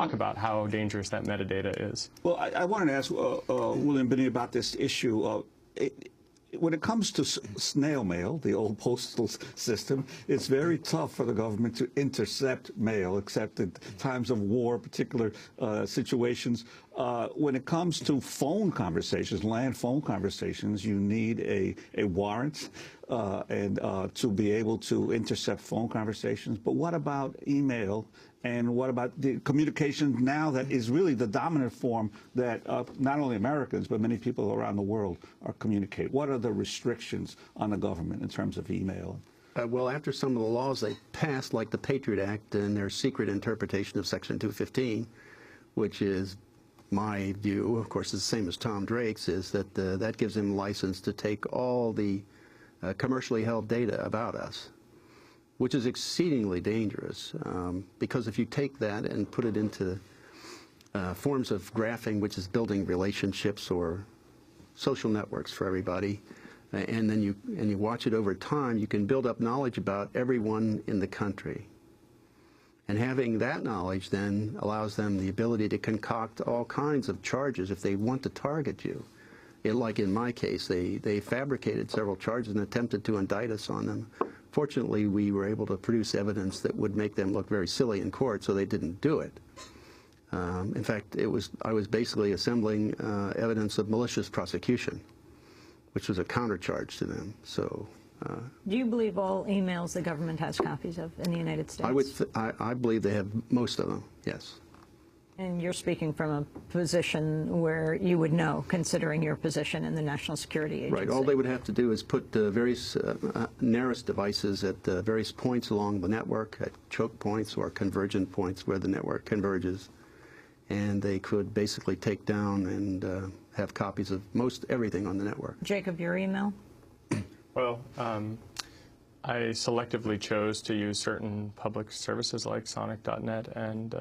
talk about how dangerous that metadata is. Well, I wanted to ask William Binney about this issue. When it comes to snail mail, the old postal system, it's very tough for the government to intercept mail, except in times of war, particular situations. When it comes to phone conversations, land phone conversations, you need a warrant and to be able to intercept phone conversations. But what about email? And what about the communication now that is really the dominant form that not only Americans, but many people around the world are communicating? What are the restrictions on the government in terms of email? Well, after some of the laws they passed, like the Patriot Act and their secret interpretation of Section 215, which is my view, of course, is the same as Tom Drake's, is that that gives him license to take all the commercially held data about us, which is exceedingly dangerous, because if you take that and put it into forms of graphing, which is building relationships or social networks for everybody, and then you watch it over time, you can build up knowledge about everyone in the country. And having that knowledge then allows them the ability to concoct all kinds of charges if they want to target you. Like in my case, they fabricated several charges and attempted to indict us on them. Fortunately, we were able to produce evidence that would make them look very silly in court, so they didn't do it. In fact, I was basically assembling evidence of malicious prosecution, which was a countercharge to them. So, do you believe all emails the government has copies of in the United States? I believe they have most of them, yes. And you're speaking from a position where you would know, considering your position in the National Security Agency. Right. All they would have to do is put various nearest devices at various points along the network, at choke points or convergent points where the network converges, and they could basically take down and have copies of most everything on the network. Jacob, your email? Well, I selectively chose to use certain public services like Sonic.net and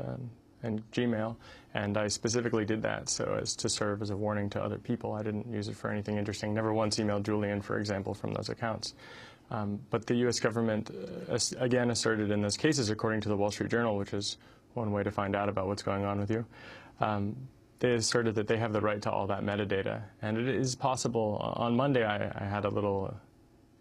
Gmail, and I specifically did that so as to serve as a warning to other people. I didn't use it for anything interesting. Never once emailed Julian, for example, from those accounts. But the U.S. government, again, asserted in those cases, according to the Wall Street Journal, which is one way to find out about what's going on with you, they asserted that they have the right to all that metadata. And it is possible. On Monday, I had a little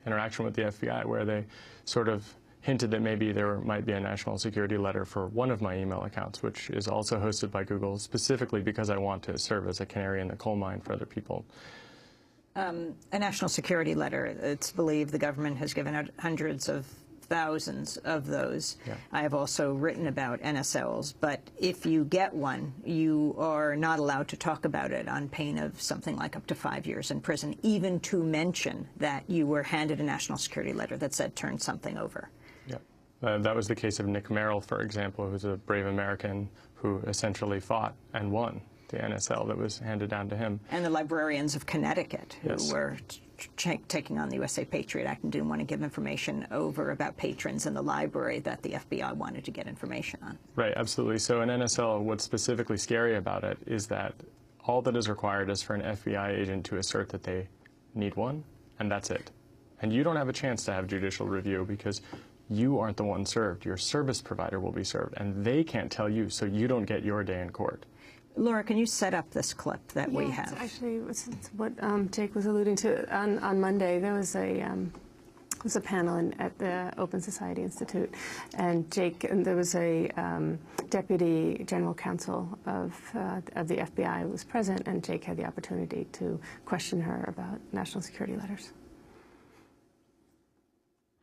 interaction with the FBI where they sort of hinted that maybe there might be a national security letter for one of my email accounts, which is also hosted by Google, specifically because I want to serve as a canary in the coal mine for other people. A national security letter. It's believed the government has given out hundreds of thousands of those. Yeah. I have also written about NSLs, but if you get one, you are not allowed to talk about it on pain of something like up to 5 years in prison, even to mention that you were handed a national security letter that said turn something over. Yeah. That was the case of Nick Merrill, for example, who's a brave American who essentially fought and won the NSL that was handed down to him. And the librarians of Connecticut who yes. were taking on the USA Patriot Act and didn't want to give information over about patrons in the library that the FBI wanted to get information on. Right, absolutely. So in NSL, what's specifically scary about it is that all that is required is for an FBI agent to assert that they need one, and that's it. And you don't have a chance to have judicial review because you aren't the one served. Your service provider will be served, and they can't tell you, so you don't get your day in court. Laura, can you set up this clip that we have? Actually, it's what Jake was alluding to. On Monday, there was a panel at the Open Society Institute, and there was a deputy general counsel of the FBI who was present, and Jake had the opportunity to question her about national security letters.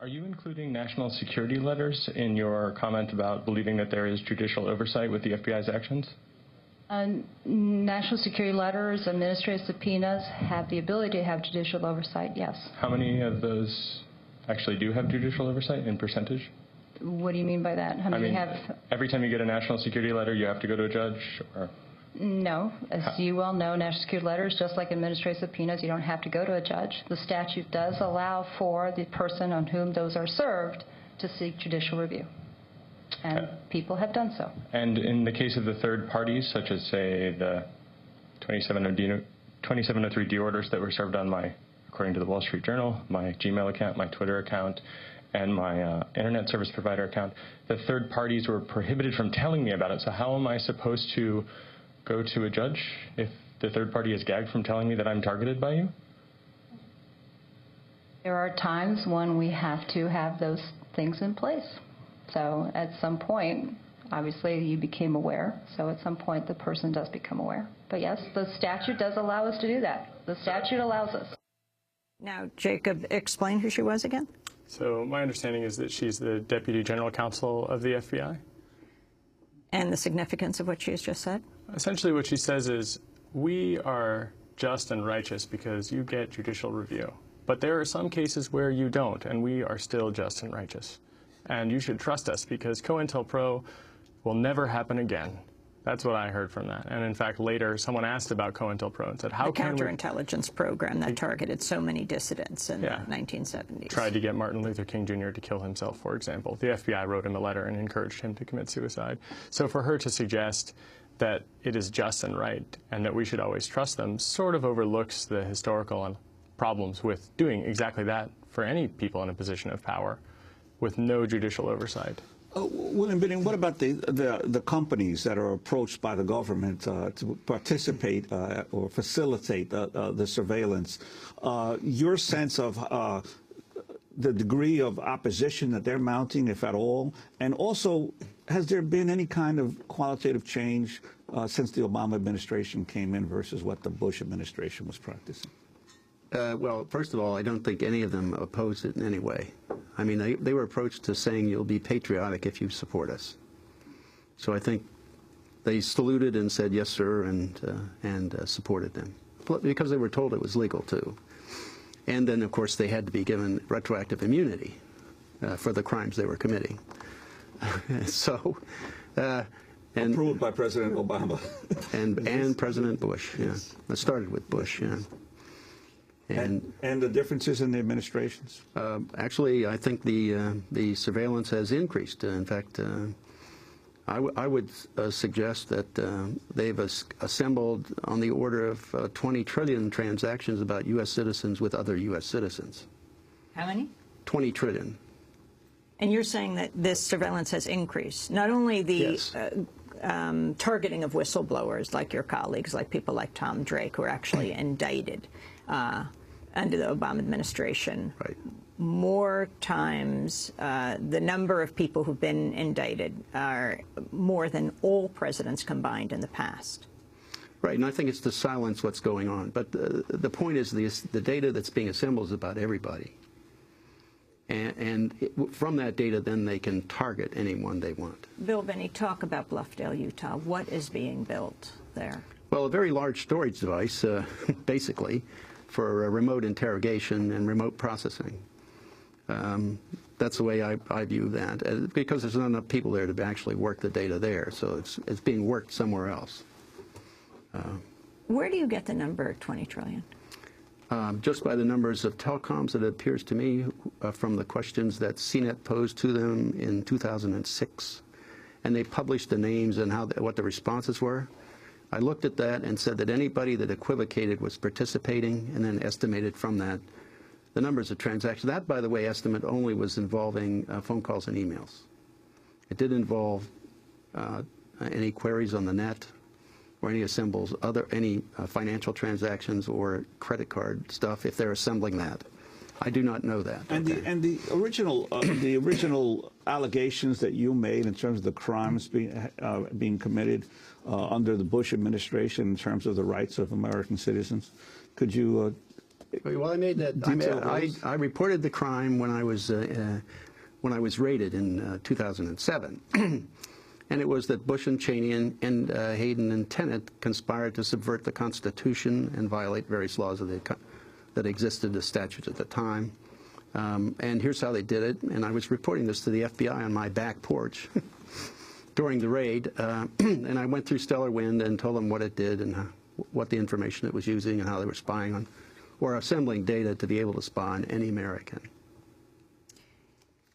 Are you including national security letters in your comment about believing that there is judicial oversight with the FBI's actions? National security letters, administrative subpoenas have the ability to have judicial oversight, yes. How many of those actually do have judicial oversight in percentage? What do you mean by that? How many have? Every time you get a national security letter, you have to go to a judge? Or? No. As you well know, national security letters, just like administrative subpoenas, you don't have to go to a judge. The statute does allow for the person on whom those are served to seek judicial review. And people have done so. And in the case of the third parties, such as, say, the 2703D orders that were served on my, according to the Wall Street Journal, my Gmail account, my Twitter account, and my internet service provider account, the third parties were prohibited from telling me about it. So how am I supposed to go to a judge if the third party is gagged from telling me that I'm targeted by you? There are times when we have to have those things in place. So at some point, obviously you became aware, so at some point the person does become aware. But yes, the statute does allow us to do that. The statute allows us. Now, Jacob, explain who she was again. So my understanding is that she's the Deputy General Counsel of the FBI. And the significance of what she has just said? Essentially what she says is, we are just and righteous because you get judicial review. But there are some cases where you don't, and we are still just and righteous. And you should trust us because COINTELPRO will never happen again. That's what I heard from that. And in fact, later, someone asked about COINTELPRO and said, how can we... The counterintelligence program that targeted so many dissidents in the 1970s. Tried to get Martin Luther King Jr. to kill himself, for example. The FBI wrote him a letter and encouraged him to commit suicide. So for her to suggest that it is just and right and that we should always trust them sort of overlooks the historical problems with doing exactly that for any people in a position of power with no judicial oversight. William Binning, what about the companies that are approached by the government to participate or facilitate the surveillance? Your sense of the degree of opposition that they're mounting, if at all, and also, has there been any kind of qualitative change since the Obama administration came in versus what the Bush administration was practicing? Well, first of all, I don't think any of them opposed it in any way. I mean, they were approached to saying you'll be patriotic if you support us. So I think they saluted and said yes, sir, and supported them because they were told it was legal too. And then, of course, they had to be given retroactive immunity for the crimes they were committing. So, and approved by President Obama and President Bush. Yeah, it started with Bush. Yeah. And the differences in the administrations? Actually, I think the surveillance has increased. In fact, I would suggest that they've assembled on the order of 20 trillion transactions about U.S. citizens with other U.S. citizens. How many? 20 trillion. And you're saying that this surveillance has increased, not only the Yes. Targeting of whistleblowers like your colleagues, like people like Tom Drake, who are actually indicted under the Obama administration. Right. More times, the number of people who've been indicted are more than all presidents combined in the past. Right, and I think it's to silence what's going on. But the point is the data that's being assembled is about everybody. And from that data, then they can target anyone they want. Bill Binney, talk about Bluffdale, Utah. What is being built there? Well, a very large storage device, basically, for remote interrogation and remote processing. That's the way I view that, because there's not enough people there to actually work the data there, so it's being worked somewhere else. Where do you get the number 20 trillion? Just by the numbers of telecoms, it appears to me, from the questions that CNET posed to them in 2006, and they published the names and what the responses were. I looked at that and said that anybody that equivocated was participating, and then estimated from that the numbers of transactions. That, by the way, estimate only was involving phone calls and emails. It didn't involve any queries on the net or any assembles, any financial transactions or credit card stuff, if they're assembling that. I do not know that. And the original allegations that you made in terms of the crimes being committed under the Bush administration in terms of the rights of American citizens, could you? Well, I made that. I reported the crime when I was raided in 2007. And it was that Bush and Cheney and Hayden and Tenet conspired to subvert the Constitution and violate various laws that existed as statutes at the time. And here's how they did it. And I was reporting this to the FBI on my back porch during the raid. And I went through Stellar Wind and told them what it did and what the information it was using and how they were spying on or assembling data to be able to spy on any American.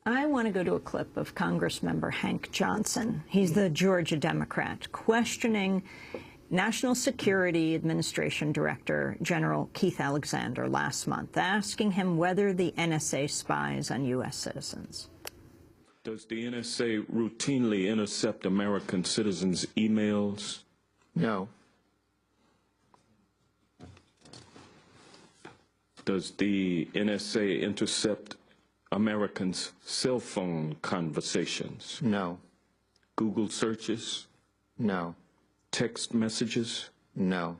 I want to go to a clip of Congressmember Hank Johnson. He's the Georgia Democrat, questioning National Security Administration Director General Keith Alexander last month, asking him whether the NSA spies on U.S. citizens. Does the NSA routinely intercept American citizens' emails? No. Does the NSA intercept Americans' cell phone conversations? No. Google searches? No. Text messages? No.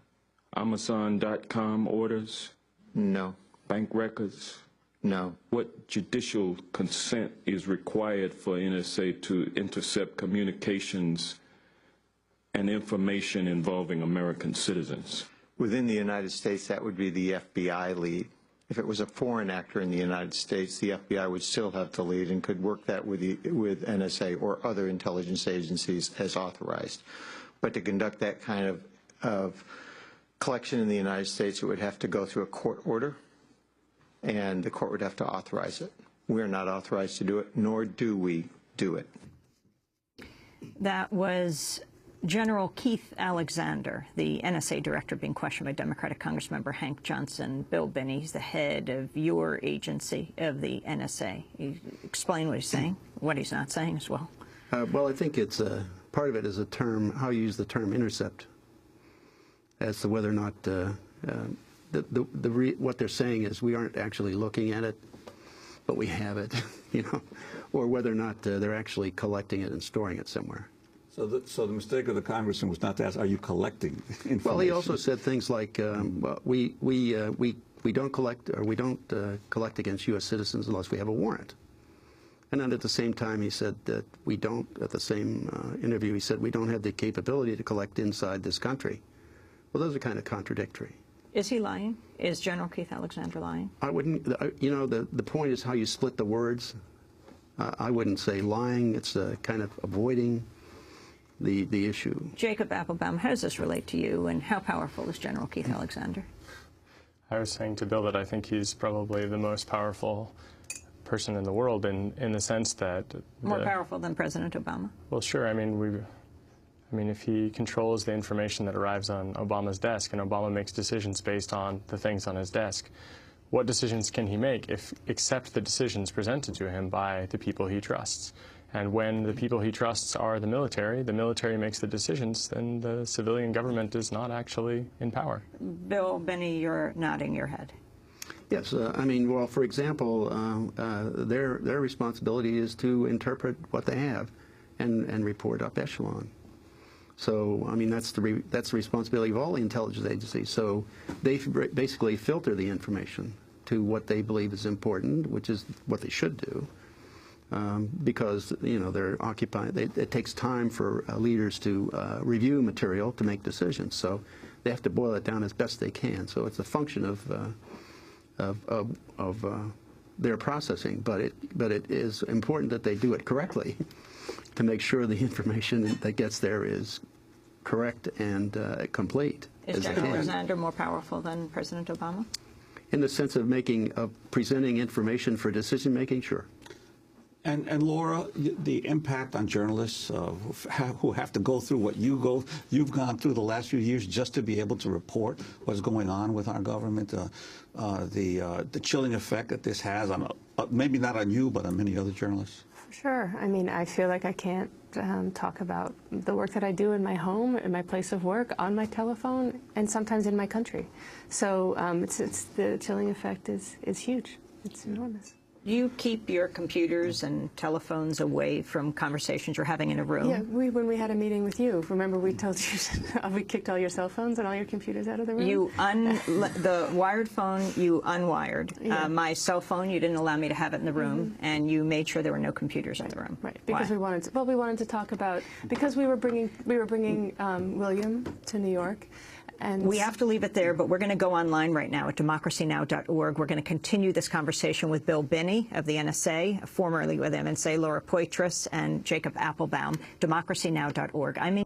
Amazon.com orders? No. Bank records? No. What judicial consent is required for NSA to intercept communications and information involving American citizens? Within the United States, that would be the FBI lead. If it was a foreign actor in the United States, the FBI would still have the lead and could work that with NSA or other intelligence agencies as authorized. But to conduct that kind of collection in the United States, it would have to go through a court order, and the court would have to authorize it. We are not authorized to do it, nor do we do it. That was General Keith Alexander, the NSA director, being questioned by Democratic Congressmember Hank Johnson. Bill Binney, he's the head of your agency, of the NSA. Explain what he's saying, what he's not saying as well. Well, I think it's part of it is a term, how you use the term intercept, as to whether or not what they're saying is we aren't actually looking at it, but we have it, you know, or whether or not they're actually collecting it and storing it somewhere. So the mistake of the congressman was not to ask, are you collecting information? Well, he also said things like, well, we don't collect, or we don't collect against U.S. citizens unless we have a warrant. And then at the same time, he said that we don't, at the same interview, he said we don't have the capability to collect inside this country. Well, those are kind of contradictory. Is he lying? Is General Keith Alexander lying? I wouldn't, you know, the point is how you split the words. I wouldn't say lying. It's kind of avoiding the issue. Jacob Applebaum, how does this relate to you, and how powerful is General Keith Alexander? I was saying to Bill that I think he's probably the most powerful person in the world in the sense that... More powerful than President Obama? Well, sure. I mean, if he controls the information that arrives on Obama's desk and Obama makes decisions based on the things on his desk, what decisions can he make except the decisions presented to him by the people he trusts? And when the people he trusts are the military makes the decisions, then the civilian government is not actually in power. Bill Binney, you're nodding your head. Yes, I mean, well, for example, their responsibility is to interpret what they have and report up echelon. So, I mean, that's the responsibility of all the intelligence agencies. So they basically filter the information to what they believe is important, which is what they should do, because, you know, they're occupied. It takes time for leaders to review material to make decisions. So they have to boil it down as best they can. So it's a function of their processing, but it is important that they do it correctly to make sure the information that gets there is correct and complete. Is General Alexander more powerful than President Obama? In the sense of presenting information for decision making, sure. And Laura, the impact on journalists who have to go through what you've gone through the last few years just to be able to report what's going on with our government, the chilling effect that this has on, maybe not on you, but on many other journalists. Sure. I mean, I feel like I can't talk about the work that I do in my home, in my place of work, on my telephone, and sometimes in my country. So the chilling effect is huge. It's enormous. You keep your computers and telephones away from conversations you're having in a room? Yeah, when we had a meeting with you, remember we told you we kicked all your cell phones and all your computers out of the room? You the wired phone, you unwired. Yeah. My cell phone, you didn't allow me to have it in the room, and you made sure there were no computers in the room. Right, because we wanted to talk about, because we were bringing William to New York. And we have to leave it there, but we're going to go online right now at democracynow.org. We're going to continue this conversation with Bill Binney of the NSA, formerly with NSA, Laura Poitras, and Jacob Applebaum, democracynow.org.